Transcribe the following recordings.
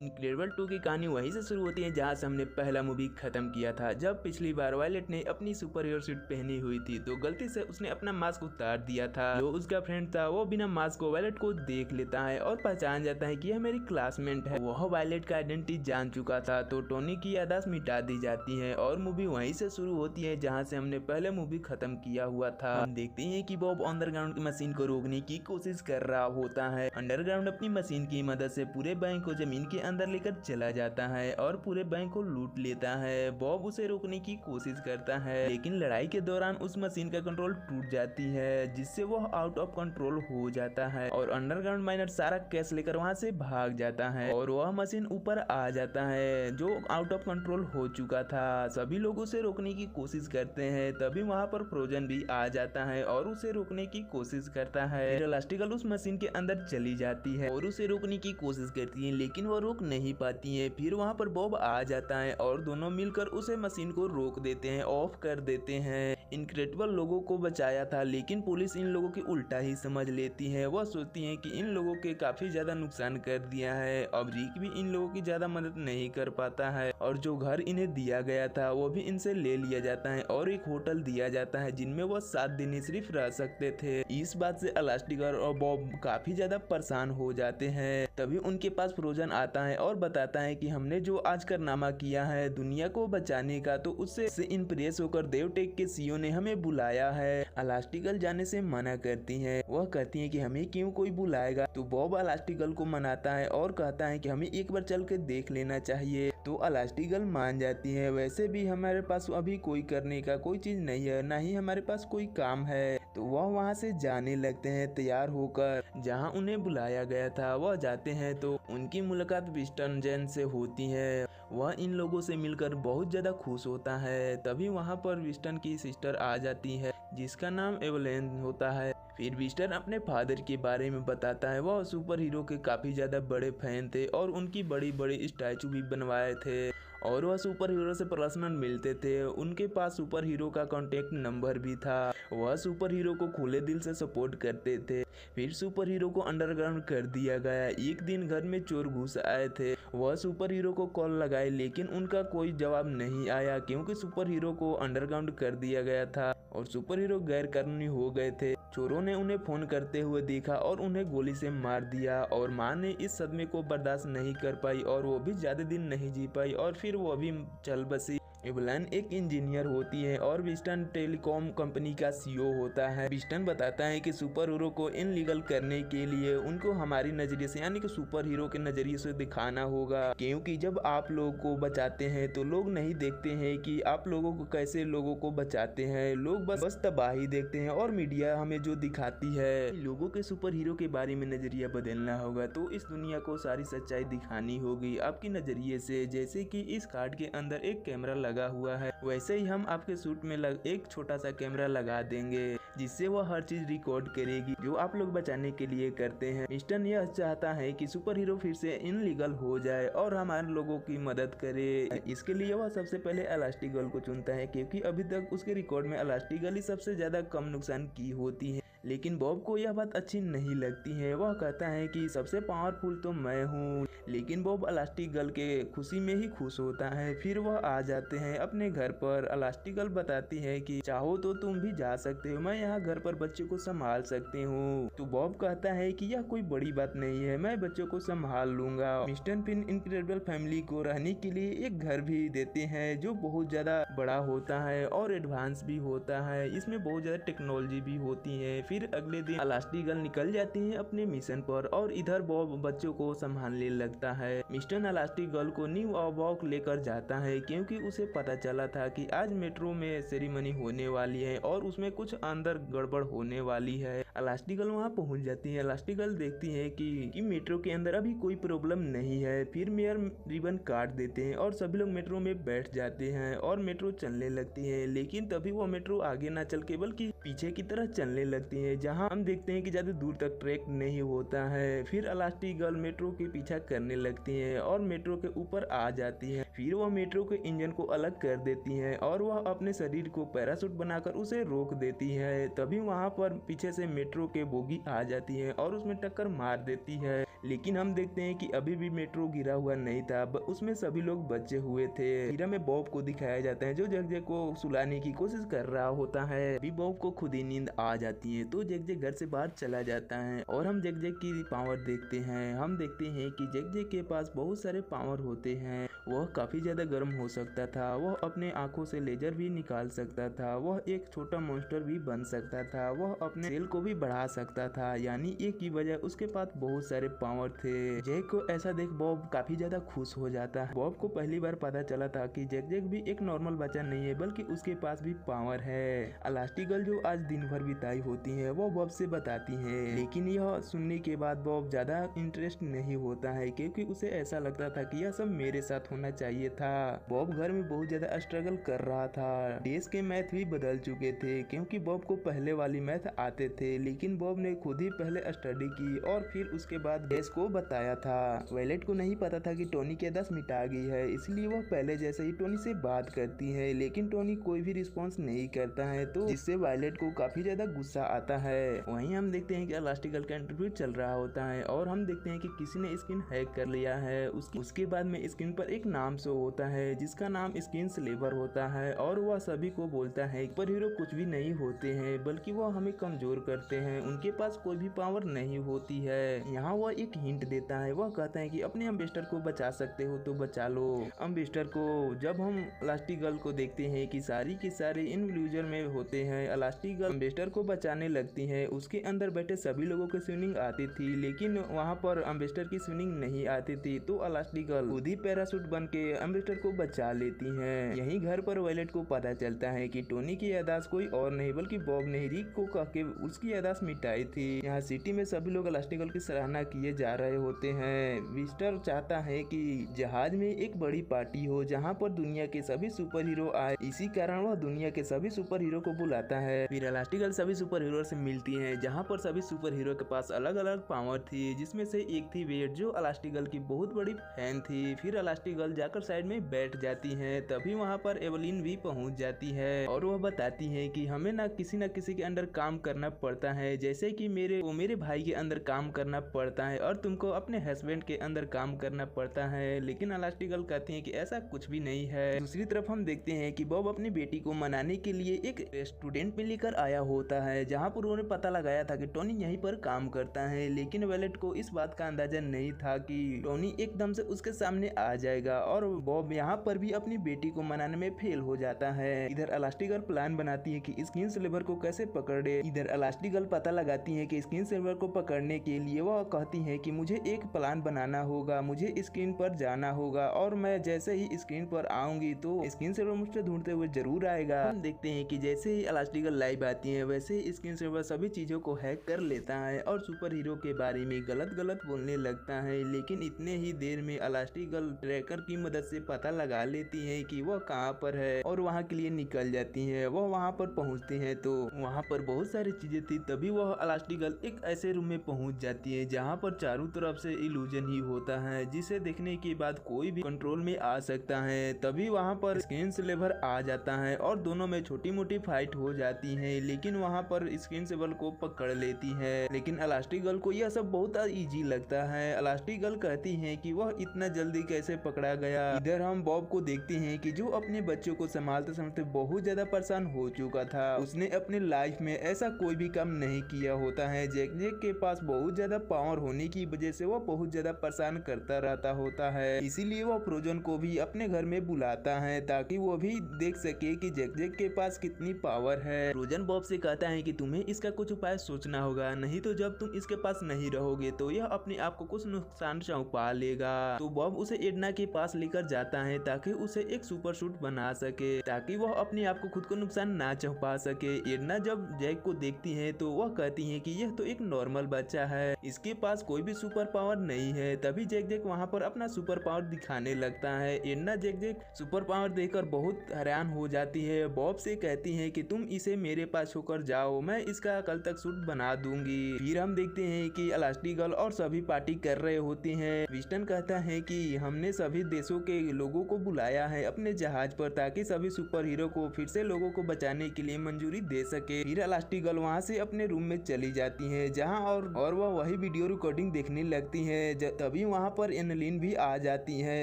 Incredible 2 की कहानी वहीं से शुरू होती है जहां से हमने पहला मूवी खत्म किया था। जब पिछली बार वायलेट ने अपनी सुपर हीरो सूट पहनी हुई थी तो गलती से उसने अपना मास्क उतार दिया था। जो उसका फ्रेंड था वो बिना मास्क को वायलेट को देख लेता है और पहचान जाता है कि यह मेरी क्लासमेट है। वह वायलेट का आइडेंटिटी जान चुका था तो टोनी की याददाश्त मिटा दी जाती है और मूवी वहीं से शुरू होती है जहाँ से हमने पहले मूवी खत्म किया हुआ था। हम देखते हैं कि बॉब अंडरग्राउंड की मशीन को रोकने की कोशिश कर रहा होता है। अंडरग्राउंड अपनी मशीन की मदद से पूरे बैंक को जमीन के अंदर लेकर चला जाता है और पूरे बैंक को लूट लेता है। बॉब उसे रोकने की कोशिश करता है लेकिन लड़ाई के दौरान उस मशीन का कंट्रोल टूट जाती है जिससे वह आउट ऑफ कंट्रोल हो जाता है और अंडरग्राउंड माइनर सारा कैश लेकर वहां से भाग जाता है और वह मशीन ऊपर आ जाता है जो आउट ऑफ कंट्रोल हो चुका था। सभी लोग उसे रोकने की कोशिश करते हैं तभी वहां पर फ्रोजन भी आ जाता है और उसे रोकने की कोशिश करता है। इलास्टिकल उस मशीन के अंदर चली जाती है और उसे रोकने की कोशिश करती है लेकिन वह रोक नहीं पाती है। फिर वहां पर बॉब आ जाता है और दोनों मिलकर उसे मशीन को रोक देते हैं, ऑफ कर देते हैं। इनक्रेडिबल लोगों को बचाया था लेकिन पुलिस इन लोगों की उल्टा ही समझ लेती है। वह सोचती है कि इन लोगों के काफी ज्यादा नुकसान कर दिया है। अब रिक भी इन लोगों की ज्यादा मदद नहीं कर पाता है और जो घर इन्हें दिया गया था वो भी इनसे ले लिया जाता है और एक होटल दिया जाता है जिनमें वह 7 दिन ही सिर्फ रह सकते थे। इस बात से इलास्टिकल और बॉब काफी ज्यादा परेशान हो जाते हैं। तभी उनके पास फ्रोजन आता है और बताता है कि हमने जो आज कारनामा किया है दुनिया को बचाने का तो उससे इम्प्रेस होकर देवटेक के सीईओ ने हमें बुलाया है। इलास्टिकल जाने से मना करती है। वह कहती है कि हमें क्यों कोई बुलाएगा तो बॉब इलास्टिकल को मनाता है और कहता है कि हमें एक बार चल के देख लेना चाहिए तो इलास्टिकल मान जाती है। वैसे भी हमारे पास अभी कोई करने का कोई चीज नहीं है, ना ही हमारे पास कोई काम है। तो वह वहाँ से जाने लगते हैं तैयार होकर जहाँ उन्हें बुलाया गया था। वह जाते हैं तो उनकी मुलाकात विस्टन जेन से होती है। वह इन लोगों से मिलकर बहुत ज्यादा खुश होता है। तभी वहाँ पर विस्टन की सिस्टर आ जाती है जिसका नाम एवलेन होता है। फिर विस्टन अपने फादर के बारे में बताता है। वह सुपर हीरो के काफी ज्यादा बड़े फैन थे और उनकी बड़ी बड़ी स्टैचू भी बनवाए थे और वह सुपर हीरो से पर्सनल मिलते थे। उनके पास सुपर हीरो का कांटेक्ट नंबर भी था। वह सुपर हीरो को खुले दिल से सपोर्ट करते थे। फिर सुपर हीरो को अंडरग्राउंड कर दिया गया। एक दिन घर में चोर घुस आए थे। वह सुपर हीरो को कॉल लगाए लेकिन उनका कोई जवाब नहीं आया क्योंकि सुपर हीरो को अंडरग्राउंड कर दिया गया था और सुपर हीरो गैर कानूनी हो गए थे। चोरों ने उन्हें फोन करते हुए देखा और उन्हें गोली से मार दिया और माँ ने इस सदमे को बर्दाश्त नहीं कर पाई और वो भी ज्यादा दिन नहीं जी पाई और फिर वो भी चल बसी। एवलाइन एक इंजीनियर होती है और विस्टन टेलीकॉम कंपनी का सीईओ होता है। विस्टन बताता है कि सुपर हीरो को इनलीगल करने के लिए उनको हमारी नजरिए से यानी कि सुपर हीरो के नजरिए से दिखाना होगा क्योंकि जब आप लोगों को बचाते हैं तो लोग नहीं देखते हैं कि आप लोगों को कैसे लोगों को बचाते हैं। लोग बस तबाही देखते हैं और मीडिया हमें जो दिखाती है। लोगों के सुपर हीरो के बारे में नजरिया बदलना होगा तो इस दुनिया को सारी सच्चाई दिखानी होगी आपकी नजरिए से। जैसे कि इस कार्ड के अंदर एक कैमरा लगा हुआ है वैसे ही हम आपके सूट में एक छोटा सा कैमरा लगा देंगे जिससे वह हर चीज रिकॉर्ड करेगी जो आप लोग बचाने के लिए करते हैं। विस्टन यह चाहता है कि सुपर हीरो फिर से इनलीगल हो जाए और हमारे लोगों की मदद करे। इसके लिए वह सबसे पहले इलास्टिकल को चुनता है क्योंकि अभी तक उसके रिकॉर्ड में इलास्टिकल ही सबसे ज्यादा कम नुकसान की होती है। लेकिन बॉब को यह बात अच्छी नहीं लगती है। वह कहता है कि सबसे पावरफुल तो मैं हूँ। लेकिन बॉब इलास्टिकल के खुशी में ही खुश होता है। फिर वह आ जाते हैं अपने घर पर। इलास्टिकल बताती है कि चाहो तो तुम भी जा सकते हो, मैं यहाँ घर पर बच्चे को संभाल सकती हूँ। तो बॉब कहता है कि यह कोई बड़ी बात नहीं है, मैं बच्चों को संभाल लूंगा। मिस्टर पिन इनक्रेडिबल फैमिली को रहने के लिए एक घर भी देते हैं जो बहुत ज्यादा बड़ा होता है और एडवांस भी होता है। इसमें बहुत ज्यादा टेक्नोलॉजी भी होती है। फिर अगले दिन इलास्टिकल निकल जाती है अपने मिशन पर और इधर बॉब बच्चों को संभालने लगता है। मिस्टर इलास्टिकल को न्यू वॉक लेकर जाता है क्योंकि उसे पता चला था कि आज मेट्रो में सेरेमनी होने वाली है और उसमें कुछ अंदर गड़बड़ होने वाली है। इलास्टिकल वहां पहुंच जाती है। इलास्टिकल देखती है कि मेट्रो के अंदर अभी कोई प्रॉब्लम नहीं है। फिर मेयर रिबन काट देते हैं और सभी लोग मेट्रो में बैठ जाते हैं और मेट्रो चलने लगती है। लेकिन तभी वो मेट्रो आगे ना चल के बल्कि पीछे की तरह चलने लगती है जहां हम देखते हैं कि ज्यादा दूर तक ट्रैक नहीं होता है। फिर इलास्टिकल मेट्रो के पीछा करने लगती है और मेट्रो के ऊपर आ जाती है। फिर वह मेट्रो के इंजन को अलग कर देती है और वह अपने शरीर को पैराशूट बनाकर उसे रोक देती है। तभी वहां पर पीछे से मेट्रो के बोगी आ जाती है और उसमें टक्कर मार देती है। लेकिन हम देखते हैं कि अभी भी मेट्रो गिरा हुआ नहीं था, उसमें सभी लोग बचे हुए थे। फिर हमें बॉब को दिखाया जाता है जो जैक जैक को सुलाने की कोशिश कर रहा होता है। अभी बॉब को खुद ही नींद आ जाती है तो जैक जैक घर से बाहर चला जाता है और हम जैक जैक की पावर देखते हैं। हम देखते हैं कि जैक जैक के पास बहुत सारे पावर होते हैं। वह काफी ज्यादा गर्म हो सकता था, वह अपने आंखों से लेजर भी निकाल सकता था, वह एक छोटा मॉन्स्टर भी बन सकता था, वह अपने सेल को भी बढ़ा सकता था। यानी एक की वजह उसके पास बहुत सारे पावर थे। जैक को ऐसा देख बॉब काफी ज्यादा खुश हो जाता है। बॉब को पहली बार पता चला था कि जैक जैक भी एक नॉर्मल बच्चा नहीं है बल्कि उसके पास भी पावर है। इलास्टिगर्ल जो आज दिन भर बिताई होती है वो बॉब से बताती है, लेकिन यह सुनने के बाद बॉब ज्यादा इंटरेस्ट नहीं होता है क्योंकि उसे ऐसा लगता था कि यह सब मेरे साथ होना चाहिए था। बॉब घर में बहुत ज्यादा स्ट्रगल कर रहा था। डेज के मैथ भी बदल चुके थे क्योंकि बॉब को पहले वाली मैथ आते थे, लेकिन बॉब ने खुद ही पहले स्टडी की और फिर उसके बाद डेज को बताया था। वायलेट को नहीं पता था कि टोनी के 10 मिटा गई है, इसलिए वह पहले जैसे ही टोनी से बात करती है, लेकिन टोनी कोई भी रिस्पॉन्स नहीं करता है तो जिससे वायलेट को काफी ज्यादा गुस्सा आता है। वहीं हम देखते हैं कि इलास्टिगर्ल का इंटरव्यू चल रहा होता है और हम देखते हैं कि किसी ने स्किन हैक कर लिया है। उसके बाद में स्क्रीन पर एक नाम शो होता है जिसका नाम स्किन स्लेवर होता है और वह सभी को बोलता है सुपर हीरो कुछ भी नहीं होते हैं बल्कि वह हमें कमजोर करते हैं, उनके पास कोई भी पावर नहीं होती है। यहाँ वह एक हिंट देता है, वह कहता है कि अपने एम्बेसडर को बचा सकते हो तो बचा लो एम्बेसडर को। जब हम इलास्टिगर्ल को देखते हैं कि सारी के सारे इन्फ्लूजर में होते हैं, इलास्टिगर्ल एम्बेसडर को बचाने लगती है। उसके अंदर बैठे सभी लोगों की स्विमिंग आती थी लेकिन वहाँ पर एम्बेसडर की स्विमिंग नहीं आती थी तो इलास्टिगर्ल खुद ही पैराशूट बन के एम्बेसडर को बचा लेती है। यहीं घर पर वायलेट को पता चलता है कि टोनी की यादाश्त कोई और नहीं बल्कि बॉब ने रिक को कह के उसकी यादाश्त मिटाई थी। यहाँ सिटी में सभी लोग इलास्टिगर्ल की सराहना किए जा रहे होते हैं। विस्टर चाहता है कि जहाज में एक बड़ी पार्टी हो जहाँ पर दुनिया के सभी सुपर हीरो आए, इसी कारण वह दुनिया के सभी सुपर हीरो को बुलाता है। फिर इलास्टिगर्ल सभी सुपर हीरो से मिलती है जहाँ पर सभी सुपर हीरो के पास अलग अलग पावर थी, जिसमें से एक थी वेट जो इलास्टिगर्ल की बहुत बड़ी फैन थी। फिर इलास्टिगर्ल जाकर साइड में बैठ जाती है, तभी वहाँ पर एवलिन भी पहुँच जाती है और वह बताती है कि हमें ना किसी के अंदर काम करना पड़ता है, जैसे कि मेरे भाई के अंदर काम करना पड़ता है और तुमको अपने हस्बैंड के अंदर काम करना पड़ता है। लेकिन इलास्टिगर्ल कहती है कि ऐसा कुछ भी नहीं है। दूसरी तरफ हम देखते हैं कि बॉब अपनी बेटी को मनाने के लिए एक रेस्टोरेंट में लेकर आया होता है जहाँ पर उन्होंने पता लगाया था कि टोनी यहीं पर काम करता है, लेकिन वायलेट को इस बात का अंदाजा नहीं था कि टोनी एकदम से उसके सामने आ जाएगा और बॉब यहाँ पर भी अपनी बेटी को मनाने में फेल हो जाता है। इधर इलास्टिगर्ल प्लान बनाती है कि स्किन सिल्वर को कैसे पकड़े। इधर इलास्टिगर्ल पता लगाती है कि स्किन सिल्वर को पकड़ने के लिए वह कहती है कि मुझे एक प्लान बनाना होगा, मुझे स्क्रीन पर जाना होगा और मैं जैसे ही स्क्रीन पर आऊंगी तो स्किन सिल्वर मुझसे ढूंढते हुए जरूर आएगा। हम देखते हैं कि जैसे ही इलास्टिगर्ल लाइव आती है वैसे ही स्किन सिल्वर सभी चीजों को हैक कर लेता है और सुपर हीरो के बारे में गलत बोलने लगता है। लेकिन इतने ही देर में इलास्टिगर्ल ट्रैकर की मदद से पता लगा लेती है कि वह कहाँ पर है और वहाँ के लिए निकल जाती है। वह वहाँ पर पहुँचते हैं तो वहाँ पर बहुत सारी चीजें थी। तभी वह इलास्टिगर्ल एक ऐसे रूम में पहुँच जाती है जहाँ पर चारों तरफ से इल्यूजन ही होता है, जिसे देखने के बाद कोई भी कंट्रोल में आ सकता है। तभी वहाँ पर स्किन सिल्वर आ जाता है और दोनों में छोटी मोटी फाइट हो जाती है, लेकिन वहाँ पर स्किन सिल्वर को पकड़ लेती है। लेकिन इलास्टिगर्ल को यह सब बहुत इजी लगता है। इलास्टिगर्ल कहती है कि वह इतना जल्दी कैसे पकड़ा गया। इधर हम बॉब को देखते हैं कि जो अपने बच्चों को संभालते संभालते बहुत ज्यादा परेशान हो चुका था। उसने अपने लाइफ में ऐसा कोई भी काम नहीं किया होता है। जैक के पास बहुत ज्यादा पावर होने की वजह से वह बहुत ज्यादा परेशान करता रहता होता है, इसीलिए वह फ्रोजन को भी अपने घर में बुलाता है ताकि वो भी देख सके कि जैक के पास कितनी पावर है। फ्रोजन बॉब से कहता है कि तुम्हें इसका कुछ उपाय सोचना होगा, नहीं तो जब तुम इसके पास नहीं रहोगे तो यह अपने आप को कुछ नुकसान पहुंचा लेगा। तो बॉब उसे एडना के पास लेकर जाता है ताकि उसे एक सुपर सूट बना सके, ताकि वह अपने आप को खुद को नुकसान ना पहुंचा सके। एडना जब जैक को देखती है तो वह कहती है कि यह तो एक नॉर्मल बच्चा है, इसके पास कोई भी सुपर पावर नहीं है। तभी जैक वहाँ पर अपना सुपर पावर दिखाने लगता है। एडना जैक सुपर पावर देखकर बहुत हैरान हो जाती है। बॉब से कहती है कि तुम इसे मेरे पास छोकर जाओ, मैं इसका कल तक सूट बना दूंगी। फिर हम देखते हैं कि इलास्टिगर्ल और सभी पार्टी कर रहे होते हैं। विस्टन कहता है कि हमने सभी देशों के लोगों को बुलाया है अपने जहाज पर ताकि सभी सुपर हीरो को फिर से लोगों को बचाने के लिए मंजूरी दे सके। फिर इलास्टिगर्ल वहाँ से अपने रूम में चली जाती है जहाँ और वह वही वीडियो रिकॉर्डिंग फिल्म देखने लगती है। तभी वहाँ पर एनलिन भी आ जाती है।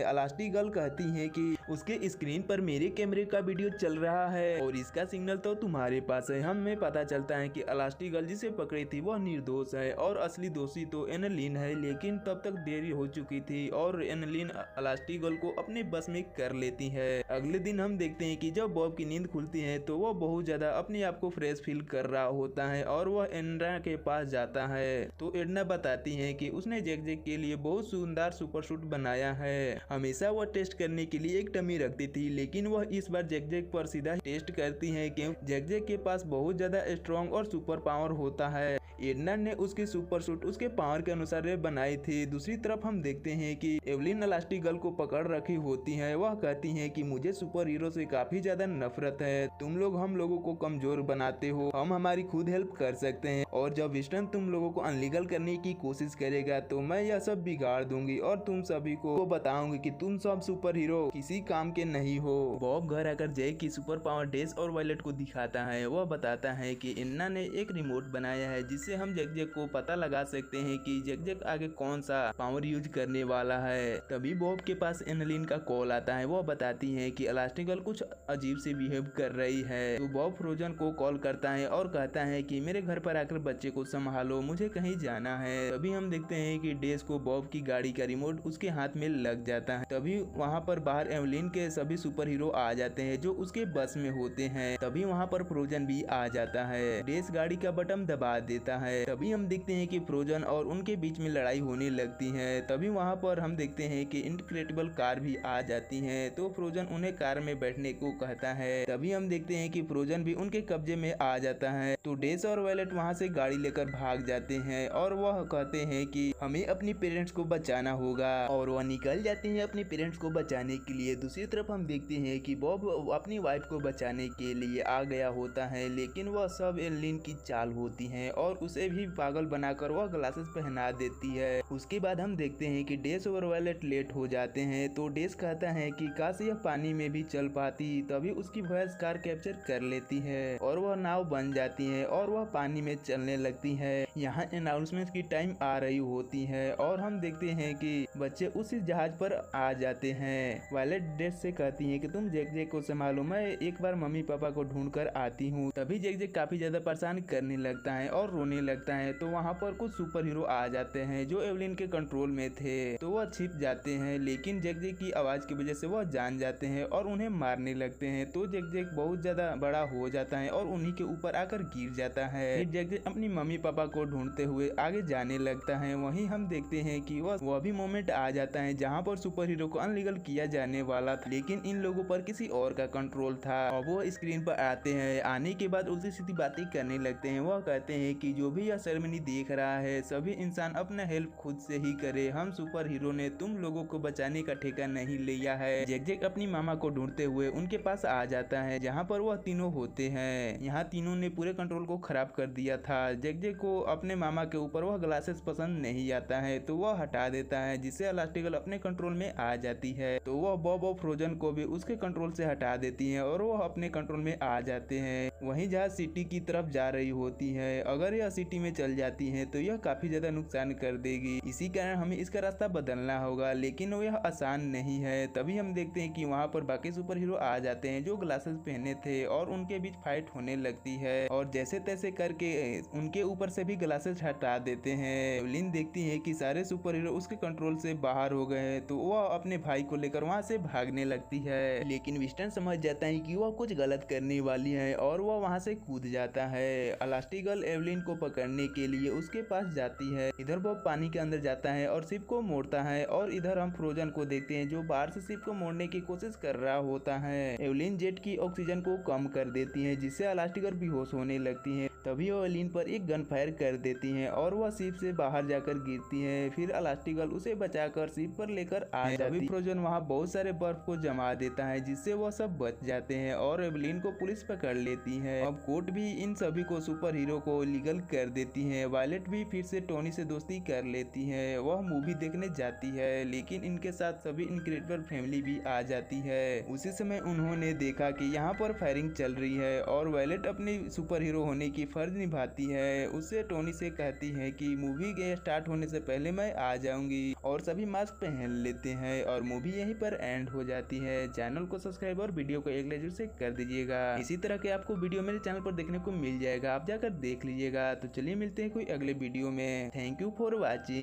इलास्टिगर्ल कहती है कि उसके स्क्रीन पर मेरे कैमरे का वीडियो चल रहा है और इसका सिग्नल तो तुम्हारे पास है। हमें पता चलता है कि इलास्टिगर्ल जिसे पकड़ी थी वह निर्दोष है और असली दोषी तो एनलिन है, लेकिन तब तक देरी हो चुकी थी और एनलिन इलास्टिगर्ल को अपने बस में कर लेती है। अगले दिन हम देखते हैं कि जब बॉब की नींद खुलती है तो वह बहुत ज्यादा अपने आप को फ्रेश फील कर रहा होता है और वह एडना के पास जाता है। तो एडना बताती है कि उसने जैक के लिए बहुत सुंदर सुपर सूट बनाया है। हमेशा वह टेस्ट करने के लिए एक डमी रखती थी, लेकिन वह इस बार जैक पर सीधा टेस्ट करती है क्योंकि जैक के पास बहुत ज्यादा स्ट्रॉन्ग और सुपर पावर होता है। एडना ने उसकी सुपर सूट उसके पावर के अनुसार बनाई थी। दूसरी तरफ हम देखते हैं कि एवलिन इलास्टिगर्ल को पकड़ रखी होती है। वह कहती है कि मुझे सुपर हीरो से काफी ज्यादा नफरत है। तुम लोग हम लोगों को कमजोर बनाते हो, हम हमारी खुद हेल्प कर सकते हैं और जब विस्टन तुम लोगों को अनलीगल करने की कोशिश करेगा तो मैं यह सब बिगाड़ दूंगी और तुम सभी को बताऊंगी कि तुम सब सुपर हीरो किसी काम के नहीं हो। बॉब घर आकर जैक की सुपर पावर डेज और वायलेट को दिखाता है। वह बताता है कि एन्ना ने एक रिमोट बनाया है जिससे हम जैक को पता लगा सकते हैं कि जैक आगे कौन सा पावर यूज करने वाला है। तभी बॉब के पास एनलिन का कॉल आता है। वह बताती है कि इलास्टिगर्ल कुछ अजीब से बिहेव कर रही है। तो बॉब फ्रोजन को कॉल करता है और कहता है कि मेरे घर पर आकर बच्चे को संभालो, मुझे कहीं जाना है। तभी हम देखते हैं कि डेज को बॉब की गाड़ी का रिमोट उसके हाथ में लग जाता है। तभी वहाँ पर बाहर एवलिन के सभी सुपर हीरो आ जाते हैं जो उसके बस में होते हैं। तभी वहाँ पर फ्रोजन भी आ जाता है। डेज गाड़ी का बटन दबा देता है। तभी हम देखते हैं कि फ्रोजन और उनके बीच में लड़ाई होने लगती है। तभी वहाँ पर हम देखते हैं कि इनक्रेडिबल कार भी आ जाती है। तो फ्रोजन उन्हें कार में बैठने को कहता है। तभी हम देखते हैं कि फ्रोजन भी उनके कब्जे में आ जाता है। तो डेज और वायलेट वहाँ से गाड़ी लेकर भाग जाते हैं और वह कहते हैं कि हमें अपने पेरेंट्स को बचाना होगा और वह निकल जाते हैं अपने पेरेंट्स को बचाने के लिए। दूसरी तरफ हम देखते हैं कि बॉब अपनी वाइफ को बचाने के लिए आ गया होता है, लेकिन वह सब एनलिन की चाल होती है और उसे भी पागल बनाकर वह ग्लासेस पहना देती है। उसके बाद हम देखते हैं कि डेज और वायलेट लेट हो जाते हैं। तो डेज कहता है कि काश यह पानी में भी चल पाती। तभी उसकी वॉइस कार कैप्चर कर लेती है और वह नाव बन जाती है और वह पानी में चलने लगती है। यहाँ अनाउंसमेंट की टाइम आ रही होती है और हम देखते हैं कि बच्चे उसी जहाज पर आ जाते हैं। वायलेट डेज से कहती है कि तुम जैक को संभालो, मैं एक बार मम्मी पापा को ढूंढ कर आती हूँ। तभी जैक काफी ज्यादा परेशान करने लगता है और रोने लगता है। तो वहाँ पर कुछ सुपर हीरो आ जाते हैं जो एवलिन के कंट्रोल में थे। तो वह छिप जाते हैं, लेकिन जैक की आवाज की वजह से वह जान जाते हैं और उन्हें मारने लगते हैं। तो जैक बहुत ज्यादा बड़ा हो जाता है और उन्हीं के ऊपर आकर गिर जाता है। फिर जैक अपनी मम्मी पापा को ढूंढते हुए आगे जाने लगता है। वहीं हम देखते हैं कि वह भी मोमेंट आ जाता है जहाँ पर सुपर हीरो को अनलीगल किया जाने वाला था, लेकिन इन लोगों पर किसी और का कंट्रोल था। और वो स्क्रीन पर आते हैं। आने के बाद उल्टी सीधी बातें करने लगते हैं। वह कहते हैं कि जो भी यह सेरेमनी देख रहा है सभी इंसान अपना हेल्प खुद से ही करे। हम सुपर हीरो ने तुम लोगों को बचाने का ठेका नहीं लिया है। जैक अपनी मामा को ढूंढते हुए उनके पास आ जाता है जहाँ पर वह तीनों होते हैं। यहाँ तीनों ने पूरे कंट्रोल को खराब कर दिया था। जैक को अपने मामा के ऊपर वह ग्लासेस पसंद नहीं आता है तो वह हटा देता है, जिससे इलास्टिगर्ल अपने कंट्रोल में आ जाती है। तो वह बॉब और फ्रोजन को भी उसके कंट्रोल से हटा देती है और वह अपने कंट्रोल में आ जाते हैं। वहीं जहाँ सिटी की तरफ जा रही होती है। अगर यह सिटी में चल जाती है तो यह काफी ज्यादा नुकसान कर देगी, इसी कारण हमें इसका रास्ता बदलना होगा, लेकिन यह आसान नहीं है। तभी हम देखते हैं कि वहाँ पर बाकी सुपर हीरो आ जाते हैं जो ग्लासेस पहने थे और उनके बीच फाइट होने लगती है और जैसे तैसे करके उनके ऊपर से भी ग्लासेस हटा देते हैं। एवलिन देखती है कि सारे सुपर हीरो उसके कंट्रोल से बाहर हो गए हैं तो वह अपने भाई को लेकर वहाँ से भागने लगती है, लेकिन विस्टन समझ जाता है कि वह कुछ गलत करने वाली है और वह वहाँ से कूद जाता है। इलास्टिगर्ल एवलिन को पकड़ने के लिए उसके पास जाती है। इधर वो पानी के अंदर जाता है और शिप को मोड़ता है और इधर हम फ्रोजन को देखते हैं जो बाहर से शिप को मोड़ने की कोशिश कर रहा होता है। एवलिन जेट की ऑक्सीजन को कम कर देती है जिससे इलास्टिगर्ल बेहोश होने लगती है। तभी वो एवलिन पर एक गन फायर कर देती है और वह शिप से बाहर जाकर गिरती है। फिर इलास्टिगर्ल उसे बचाकर शिप पर लेकर आ जाती है। फ्रोजन वहाँ बहुत सारे बर्फ को जमा देता है जिससे वह सब बच जाते हैं और एवलिन को पुलिस पकड़ लेती है। अब कोर्ट भी इन सभी को सुपर हीरो को लीगल कर देती है। वायलेट भी फिर से टोनी से दोस्ती कर लेती है। वह मूवी देखने जाती है, लेकिन इनके साथ सभी इनक्रेडिबल फैमिली भी आ जाती है। उसी समय उन्होंने देखा कि यहाँ पर फायरिंग चल रही है और वायलेट अपनी सुपर हीरो होने की फर्ज निभाती है। उससे टोनी से कहती है कि मूवी के स्टार्ट होने से पहले मैं आ जाऊंगी और सभी मास्क पहन लेते हैं और मूवी यहीं पर एंड हो जाती है। चैनल को सब्सक्राइब और वीडियो को एक नजर से कर दीजिएगा। इसी तरह के आपको वीडियो मेरे चैनल पर देखने को मिल जाएगा, आप जाकर देख लीजिएगा। तो चलिए मिलते हैं कोई अगले वीडियो में। Thank you for watching.